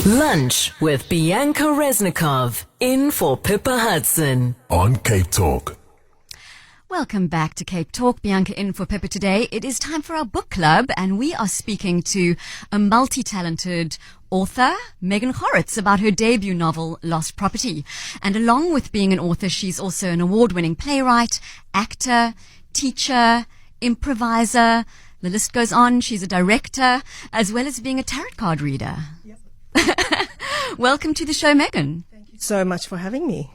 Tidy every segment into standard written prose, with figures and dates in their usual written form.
Lunch with Bianca Resnikov, in for Pippa Hudson. On CapeTalk. Welcome back to Cape Talk. Bianca in for Pippa today. It is time for our book club, and we are speaking to a multi-talented author, Megan Choritz, about her debut novel, Lost Property. And along with being an author, she's also an award-winning playwright, actor, teacher, improviser. The list goes on. She's a director, as well as being a tarot card reader. Yep. Welcome to the show, Megan. Thank you so much for having me.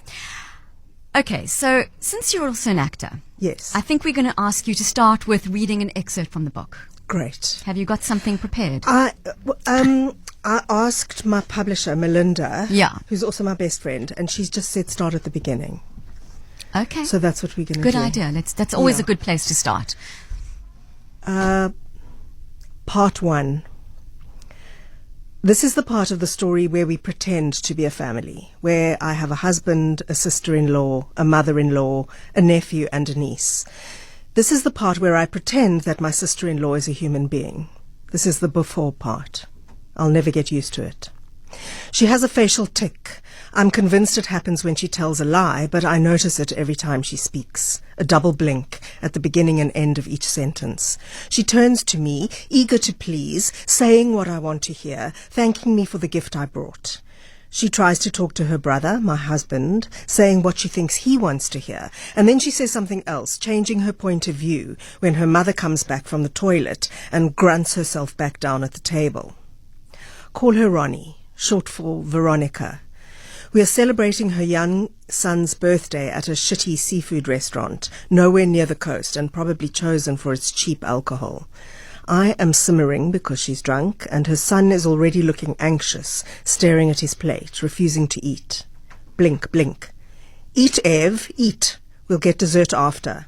Okay, so since you're also an actor, Yes. I think we're going to ask you to start with reading an excerpt from the book. Great. Have you got something prepared? I asked my publisher, Melinda, Yeah. who's also my best friend, and she's just said start at the beginning. Okay. So that's what we're going to Good do. idea. That's always Yeah. a good place to start. Part 1. This is the part of the story where we pretend to be a family, where I have a husband, a sister-in-law, a mother-in-law, a nephew, and a niece. This is the part where I pretend that my sister-in-law is a human being. This is the before part. I'll never get used to it. She has a facial tic. I'm convinced it happens when she tells a lie, but I notice it every time she speaks. A double blink at the beginning and end of each sentence. She turns to me, eager to please, saying what I want to hear, thanking me for the gift I brought. She tries to talk to her brother, my husband, saying what she thinks he wants to hear, and then she says something else, changing her point of view when her mother comes back from the toilet and grunts herself back down at the table. Call her Ronnie, short for Veronica. We are celebrating her young son's birthday at a shitty seafood restaurant, nowhere near the coast and probably chosen for its cheap alcohol. I am simmering because she's drunk, and her son is already looking anxious, staring at his plate, refusing to eat. Blink, blink. Eat, Ev, eat. We'll get dessert after.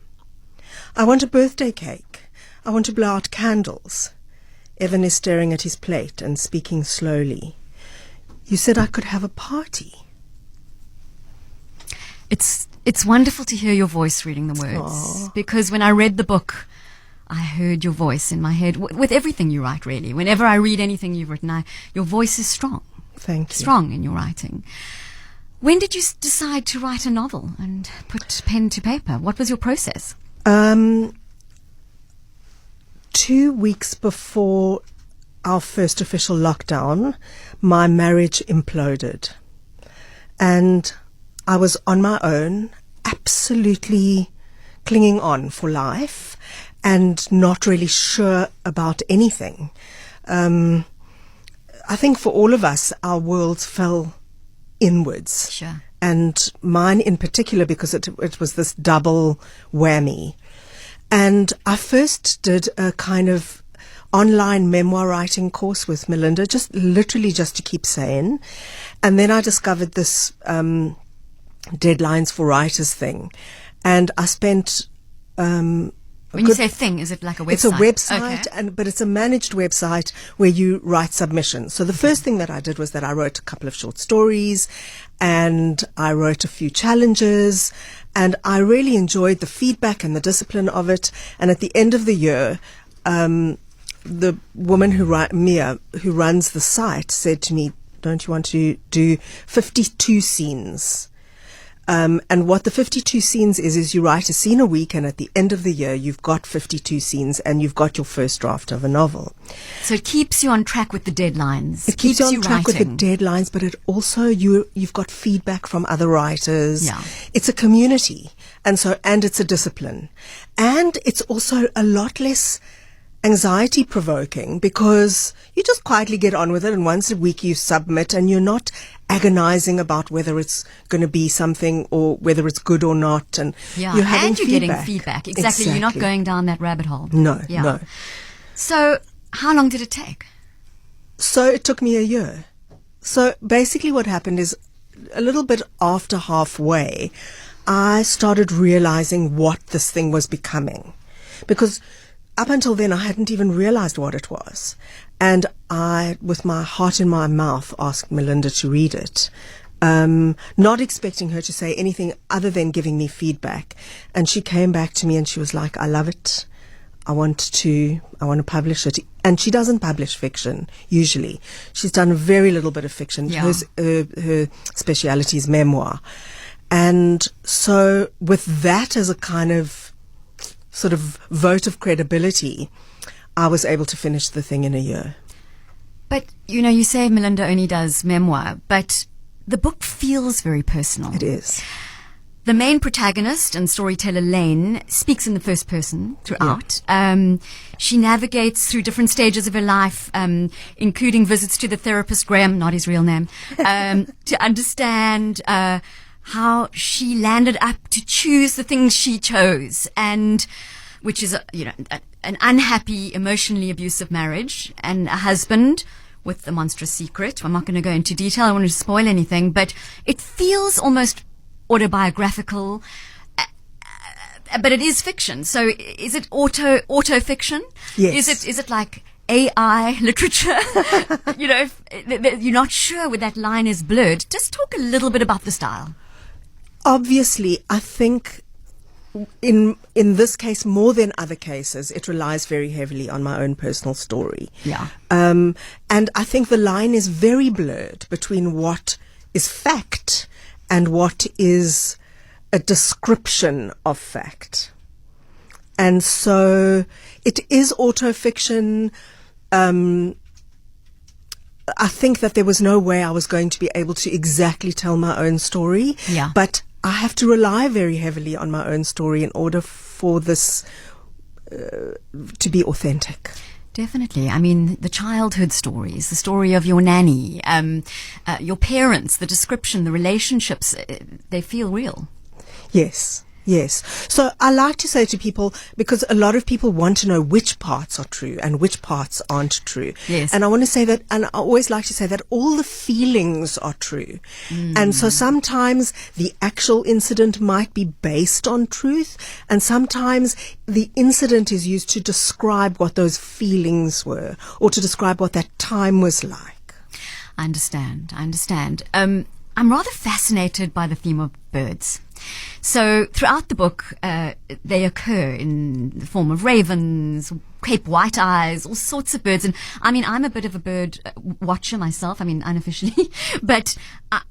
I want a birthday cake. I want to blow out candles. Evan is staring at his plate and speaking slowly. You said I could have a party. It's wonderful to hear your voice reading the words. Aww. Because when I read the book, I heard your voice in my head, with everything you write, really. Whenever I read anything you've written, your voice is strong. Thank you. Strong in your writing. When did you decide to write a novel and put pen to paper? What was your process? 2 weeks before our first official lockdown, my marriage imploded. And I was on my own, absolutely clinging on for life and not really sure about anything. I think for all of us, our worlds fell inwards. Sure. And mine in particular, because it was this double whammy. And I first did a kind of online memoir writing course with Melinda, just to keep sane. And then I discovered this deadlines for writers thing. And I spent... When you say thing, is it like a website? It's a website, Okay. but it's a managed website where you write submissions. So the first thing that I did was that I wrote a couple of short stories and I wrote a few challenges, and I really enjoyed the feedback and the discipline of it. And at the end of the year, the woman Mia, who runs the site, said to me, don't you want to do 52 scenes? And what the 52 scenes is you write a scene a week, and at the end of the year, you've got 52 scenes and you've got your first draft of a novel. So it keeps you on track with the deadlines. It keeps you on track writing. with the deadlines, but it also, you've got feedback from other writers. Yeah. It's a community, and it's a discipline. And it's also a lot less anxiety provoking because you just quietly get on with it, and once a week you submit and you're not agonizing about whether it's going to be something or whether it's good or not, and Yeah, you're having and you're feedback. getting feedback. Exactly. You're not going down that rabbit hole. No, Yeah. no. So how long did it take? So it took me a year. So basically what happened is a little bit after halfway, I started realizing what this thing was becoming, because up until then, I hadn't even realized what it was. And I, with my heart in my mouth, asked Melinda to read it, not expecting her to say anything other than giving me feedback. And she came back to me and she was like, I love it. I want to publish it. And she doesn't publish fiction, usually. She's done very little bit of fiction. Yeah. Her speciality is memoir. And so with that as a kind of sort of vote of credibility, I was able to finish the thing in a year. But, you say Melinda only does memoir, but the book feels very personal. It is. The main protagonist and storyteller, Lane, speaks in the first person throughout. Yeah. She navigates through different stages of her life, including visits to the therapist, Graham, not his real name, to understand how she landed up to choose the things she chose, and which is, an unhappy, emotionally abusive marriage, and a husband with a monstrous secret. I'm not going to go into detail. I don't want to spoil anything, but it feels almost autobiographical, but it is fiction. So is it auto fiction? Yes. Is it like AI literature? You're not sure where that line is blurred. Just talk a little bit about the style. Obviously, I think in this case, more than other cases, it relies very heavily on my own personal story. Yeah. And I think the line is very blurred between what is fact and what is a description of fact. And so it is autofiction. I think that there was no way I was going to be able to exactly tell my own story. Yeah. But I have to rely very heavily on my own story in order for this to be authentic. Definitely. I mean, the childhood stories, the story of your nanny, your parents, the description, the relationships, they feel real. Yes. Yes. So I like to say to people, because a lot of people want to know which parts are true and which parts aren't true. Yes. And I want to say that, and I always like to say that all the feelings are true. And so sometimes the actual incident might be based on truth, and sometimes the incident is used to describe what those feelings were, or to describe what that time was like. I understand. I'm rather fascinated by the theme of birds. So throughout the book, they occur in the form of ravens, Cape white-eyes, all sorts of birds. And I mean, I'm a bit of a bird watcher myself, unofficially, but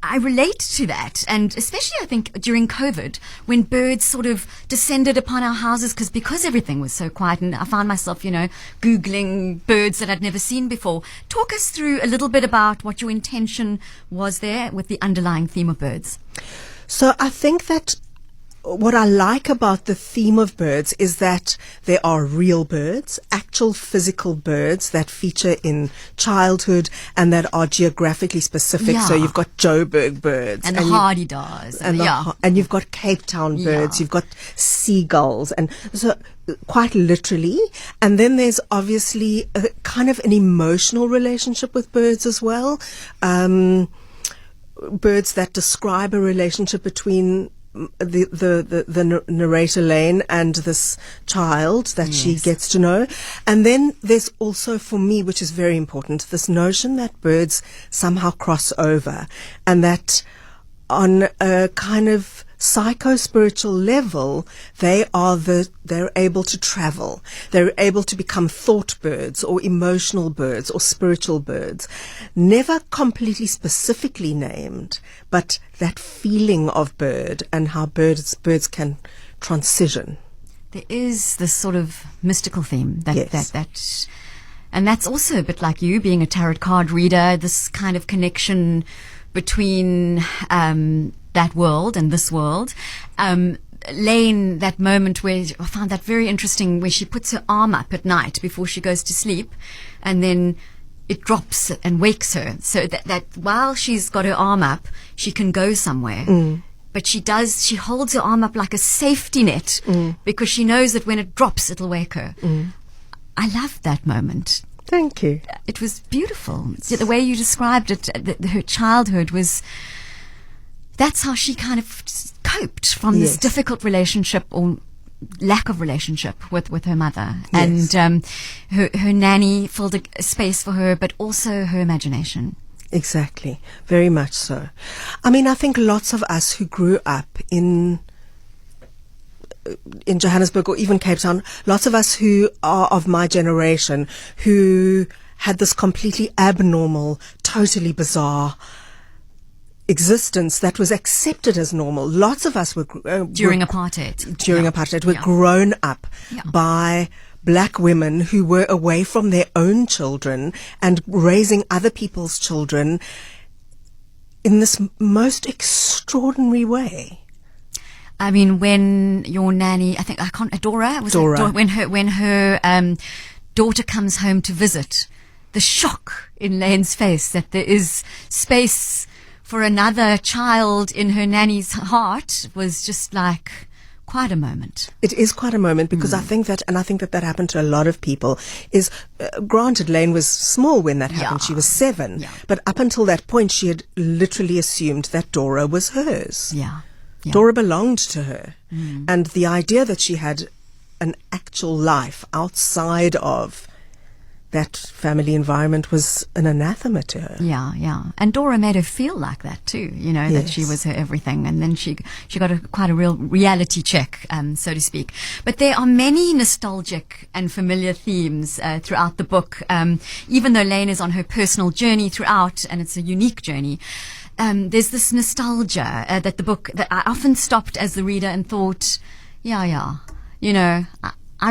I relate to that. And especially, I think, during COVID, when birds sort of descended upon our houses because everything was so quiet. And I found myself, Googling birds that I'd never seen before. Talk us through a little bit about what your intention was there with the underlying theme of birds. So I think that what I like about the theme of birds is that there are real birds, actual physical birds that feature in childhood and that are geographically specific. Yeah. So you've got Joburg birds. And the hardy-daws. And you've got Cape Town birds. Yeah. You've got seagulls. And so quite literally. And then there's obviously a kind of an emotional relationship with birds as well. Birds that describe a relationship between the narrator Lane and this child that she gets to know. And then there's also, for me, which is very important, this notion that birds somehow cross over, and that on a kind of psycho-spiritual level, they're able to travel. They're able to become thought birds or emotional birds or spiritual birds. Never completely specifically named, but that feeling of bird and how birds can transition. There is this sort of mystical theme that and that's also a bit like you being a tarot card reader, this kind of connection between that world and this world. Lane, that moment where I found that very interesting, where she puts her arm up at night before she goes to sleep, and then it drops and wakes her, so that while she's got her arm up, she can go somewhere. But she holds her arm up like a safety net, because she knows that when it drops, it'll wake her. I loved that moment. Thank you. It was beautiful. The way you described it, her childhood was... That's how she kind of coped from this difficult relationship or lack of relationship with her mother. Yes. And her nanny filled a space for her, but also her imagination. Exactly. Very much so. I mean, I think lots of us who grew up in in Johannesburg or even Cape Town, lots of us who are of my generation who had this completely abnormal, totally bizarre existence that was accepted as normal. Lots of us were during apartheid. Apartheid, were grown up by black women who were away from their own children and raising other people's children in this most extraordinary way. I mean, when your nanny, Dora, when her daughter comes home to visit, the shock in Lane's face that there is space for another child in her nanny's heart was just like quite a moment. It is quite a moment because I think that happened to a lot of people. Is granted, Lane was small when that happened. She was 7, but up until that point, she had literally assumed that Dora was hers. Dora belonged to her, and the idea that she had an actual life outside of that family environment was an anathema to her. And Dora made her feel like that too, that she was her everything, and then she got quite a real reality check, so to speak. But there are many nostalgic and familiar themes throughout the book, even though Lane is on her personal journey throughout, and it's a unique journey. There's this nostalgia that I often stopped as the reader and thought, I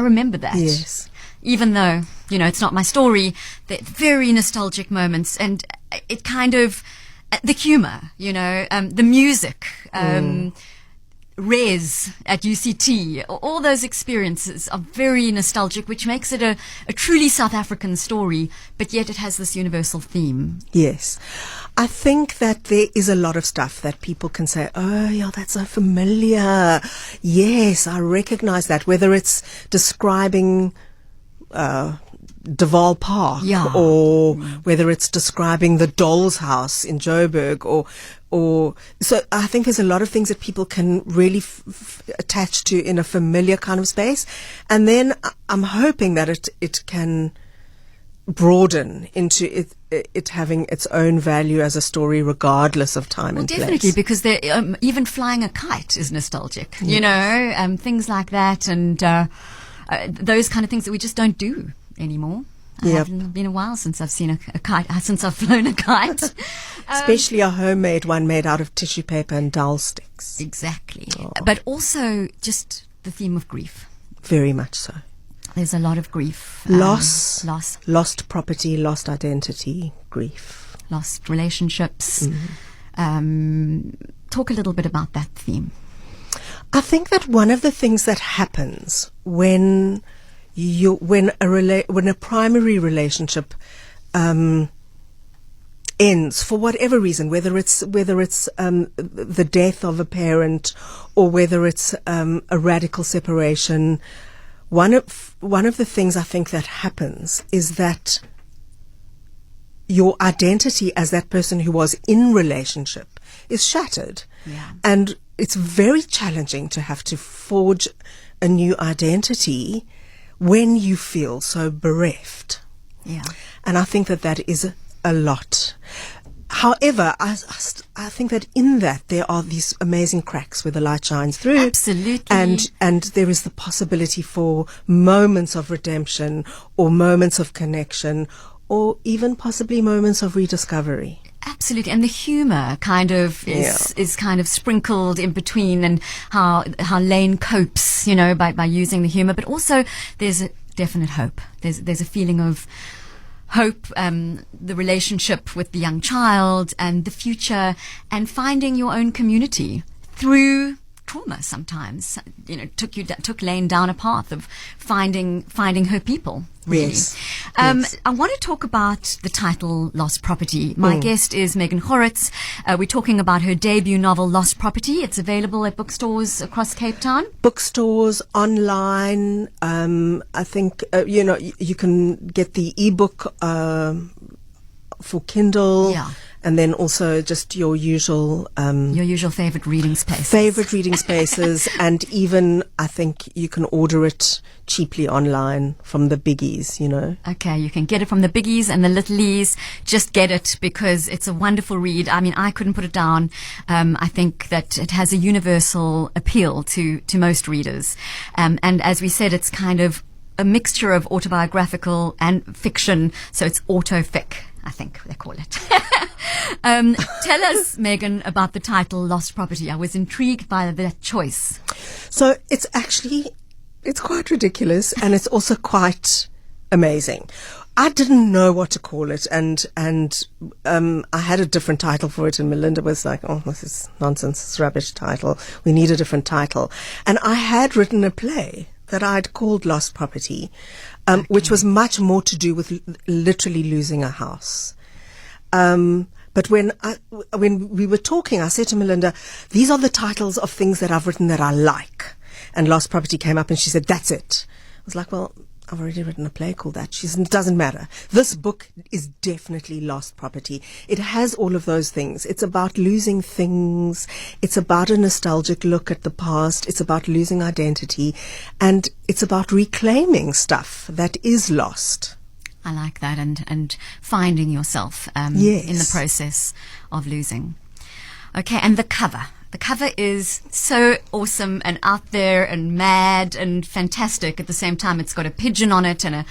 remember that. Yes. Even though, it's not my story, they're very nostalgic moments, and it kind of, the humor, the music, Res at UCT, all those experiences are very nostalgic, which makes it a truly South African story, but yet it has this universal theme. Yes. I think that there is a lot of stuff that people can say, oh, yeah, that's so familiar. Yes, I recognize that, whether it's describing Duval Park, or whether it's describing the doll's house in Joburg, or so I think there's a lot of things that people can really attach to in a familiar kind of space, and then I'm hoping that it can broaden into it having its own value as a story, regardless of time and place. Definitely, because even flying a kite is nostalgic, things like that, and those kind of things that we just don't do anymore. It hasn't been a while since I've seen a kite, since I've flown a kite. Especially a homemade one made out of tissue paper and dowel sticks. Exactly. But also just the theme of grief. Very much so. There's a lot of grief. Loss. Lost property, lost identity, grief. Lost relationships. Talk a little bit about that theme. I think that one of the things that happens when a primary relationship ends for whatever reason, whether it's the death of a parent or whether it's a radical separation, one of the things I think that happens is that your identity as that person who was in relationship is shattered. And it's very challenging to have to forge a new identity when you feel so bereft. And I think that is a lot. However, I think that in that there are these amazing cracks where the light shines through. Absolutely. And there is the possibility for moments of redemption or moments of connection or even possibly moments of rediscovery. Absolutely, and the humor kind of is kind of sprinkled in between, and how Lane copes, by using the humor, but also there's a definite hope. There's a feeling of hope, the relationship with the young child and the future, and finding your own community through trauma. Sometimes, took Lane down a path of finding her people. Really. Yes. I want to talk about the title Lost Property. My guest is Megan Choritz. We're talking about her debut novel, Lost Property. It's available at bookstores across Cape Town. Bookstores, online. I think, you can get the ebook for Kindle. And then also just your usual favorite reading spaces. Favorite reading spaces, and even I think you can order it cheaply online from the biggies, you know. Okay, you can get it from the biggies and the littlies. Just get it because it's a wonderful read. I mean, I couldn't put it down. I think that it has a universal appeal to most readers. And as we said, it's kind of a mixture of autobiographical and fiction, so it's autofic, I think they call it. Tell us, Megan, about the title Lost Property. I was intrigued by that choice. So it's quite ridiculous, and it's also quite amazing. I didn't know what to call it, and I had a different title for it, and Melinda was like, "Oh, this is nonsense, this rubbish title. We need a different title." And I had written a play that I'd called Lost Property, which was much more to do with literally losing a house. But when we were talking, I said to Melinda, "These are the titles of things that I've written that I like." And Lost Property came up, and she said, "That's it." I was like, "Well, I've already written a play called that." She said, "It doesn't matter. This book is definitely Lost Property. It has all of those things. It's about losing things. It's about a nostalgic look at the past. It's about losing identity. And it's about reclaiming stuff that is lost." I like that, and finding yourself Yes. in the process of losing. Okay, and the cover. The cover is so awesome and out there and mad and fantastic at the same time. It's got a pigeon on it and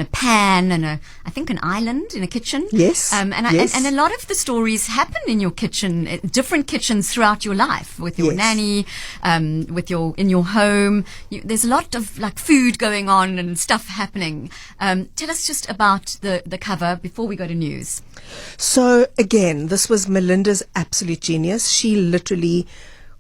a pan and I think an island in a kitchen. Yes. Yes. And a lot of the stories happen in your kitchen, different kitchens throughout your life, with your Yes. nanny, in your home. There's a lot of like food going on and stuff happening. Tell us just about the cover before we go to news. So again, this was Melinda's absolute genius. She literally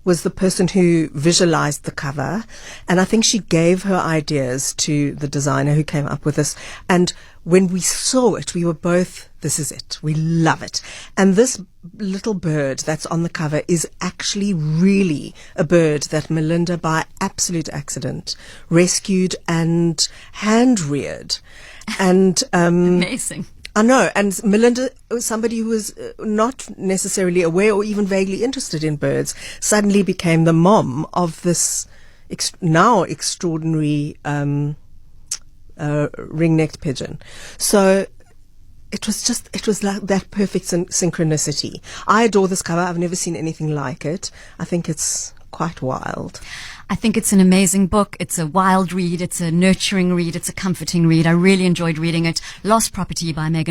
was the person who visualized the cover, and I think she gave her ideas to the designer who came up with this. And when we saw it, we were both, "This is it. We love it." And this little bird that's on the cover is actually really a bird that Melinda, by absolute accident, rescued and hand-reared. And Amazing. I know, and Melinda, somebody who was not necessarily aware or even vaguely interested in birds, suddenly became the mom of this now extraordinary ring-necked pigeon. So it was like that perfect synchronicity. I adore this cover. I've never seen anything like it. I think it's quite wild. I think it's an amazing book. It's a wild read. It's a nurturing read. It's a comforting read. I really enjoyed reading it. Lost Property by Megan